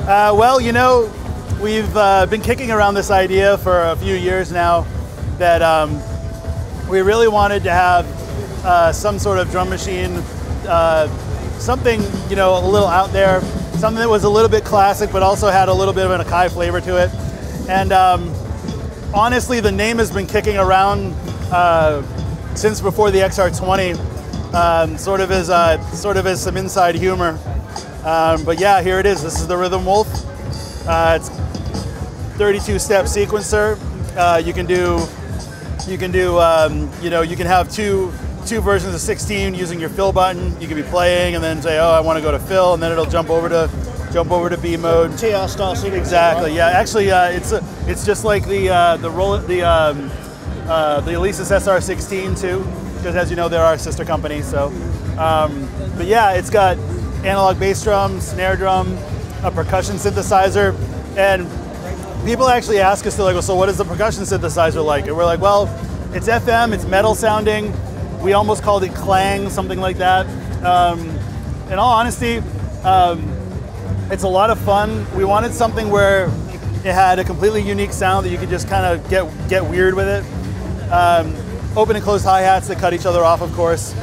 Well, you know, we've been kicking around this idea for a few years now that we really wanted to have some sort of drum machine, something, you know, a little out there, something that was a little bit classic but also had a little bit of an Akai flavor to it. And honestly, the name has been kicking around since before the XR20, sort of as some inside humor. But yeah, here it is. This is the Rhythm Wolf. It's 32-step sequencer. You can have two versions of 16 using your fill button. You can be playing and then say, oh, I want to go to fill, and then it'll jump over to B mode. TR style sequencer. Exactly. Right? Yeah. Actually, it's just like the Alesis SR16 too, because as you know, they're our sister company. So, but yeah, it's got analog bass drum, snare drum, a percussion synthesizer, and people actually ask us, they're like, well, so what is the percussion synthesizer like? And we're like, well, it's FM, it's metal sounding. We almost called it clang, something like that. In all honesty, it's a lot of fun. We wanted something where it had a completely unique sound that you could just kind of get weird with it. Open and closed hi-hats that cut each other off, of course.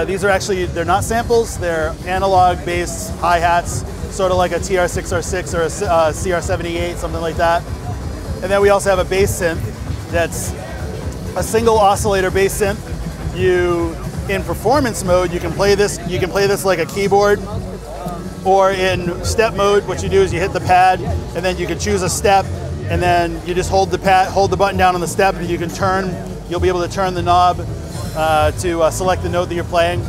These are actually, they're not samples, they're analog-based hi-hats, sort of like a TR6R6 or a CR78, something like that. And then we also have a bass synth that's a single oscillator bass synth. In performance mode, you can play this like a keyboard, or in step mode, what you do is you hit the pad, and then you can choose a step, and then you just hold the button down on the step, and you'll be able to turn the knob to select the note that you're playing,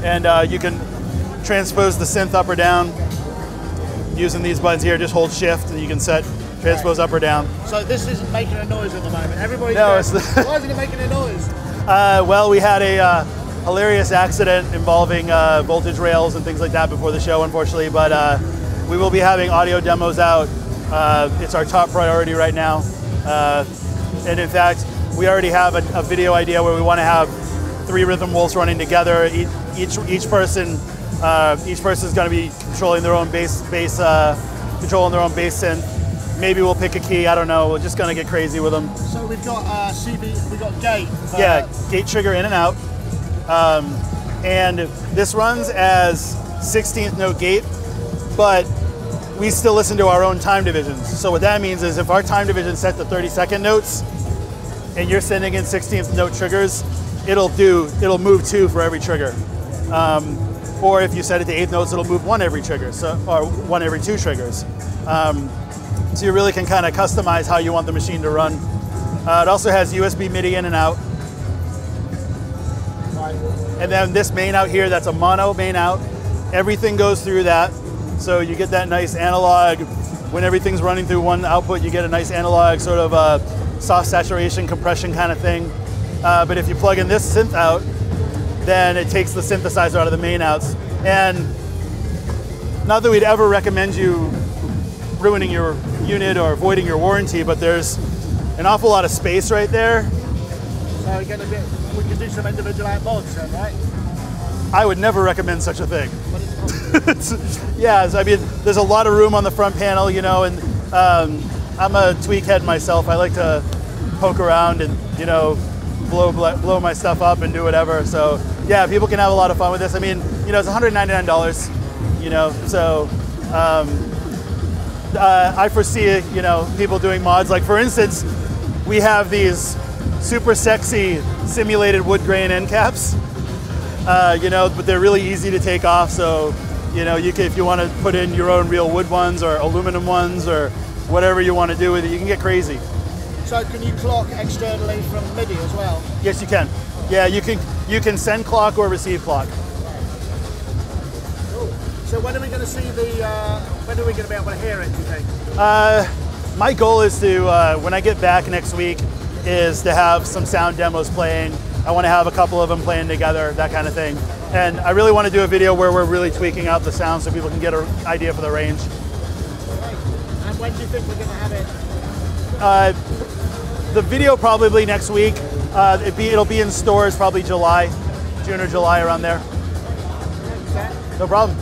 and you can transpose the synth up or down using these buttons here. Just hold shift, and you can set transpose up or down. So this isn't making a noise at the moment. Everybody's no, going, why isn't it making a noise? Well, we had a hilarious accident involving voltage rails and things like that before the show, unfortunately, but we will be having audio demos out. It's our top priority right now. And in fact, we already have a video idea where we want to have 3 Rhythm Wolves running together. Each person is going to be controlling their own bass synth. Maybe we'll pick a key. I don't know. We're just going to get crazy with them. So we've got CB. We've got gate. Yeah, gate trigger in and out. And this runs as 16th note gate, but we still listen to our own time divisions. So what that means is if our time division is set to 32nd notes, and you're sending in 16th note triggers, it'll move 2 for every trigger. Or if you set it to 8th notes, it'll move 1 every trigger, or 1 every 2 triggers. So you really can kind of customize how you want the machine to run. It also has USB Midi in and out. And then this main out here, that's a mono main out. Everything goes through that. So you get that nice analog, when everything's running through one output, you get a nice analog sort of soft saturation compression kind of thing. But if you plug in this synth out, then it takes the synthesizer out of the main outs. And not that we'd ever recommend you ruining your unit or voiding your warranty, but there's an awful lot of space right there. So we can do some individual mods then, right? I would never recommend such a thing. Yeah, I mean, there's a lot of room on the front panel, you know, and I'm a tweak head myself. I like to poke around and, you know, blow my stuff up and do whatever. So yeah, people can have a lot of fun with this. I mean, you know, it's $199, you know, so I foresee, you know, people doing mods. Like for instance, we have these super sexy simulated wood grain end caps, you know, but they're really easy to take off. So, you know, if you want to put in your own real wood ones or aluminum ones or whatever you want to do with it, you can get crazy. So can you clock externally from Midi as well? Yes, you can. Yeah, you can send clock or receive clock. Cool. So when are we going to see when are we going to be able to hear it, do you think? My goal is to, when I get back next week, is to have some sound demos playing. I want to have a couple of them playing together, that kind of thing. And I really want to do a video where we're really tweaking out the sound so people can get an idea for the range. Great. And when do you think we're going to have it? The video probably next week. It'll be in stores probably June or July, around there. Okay. No problem.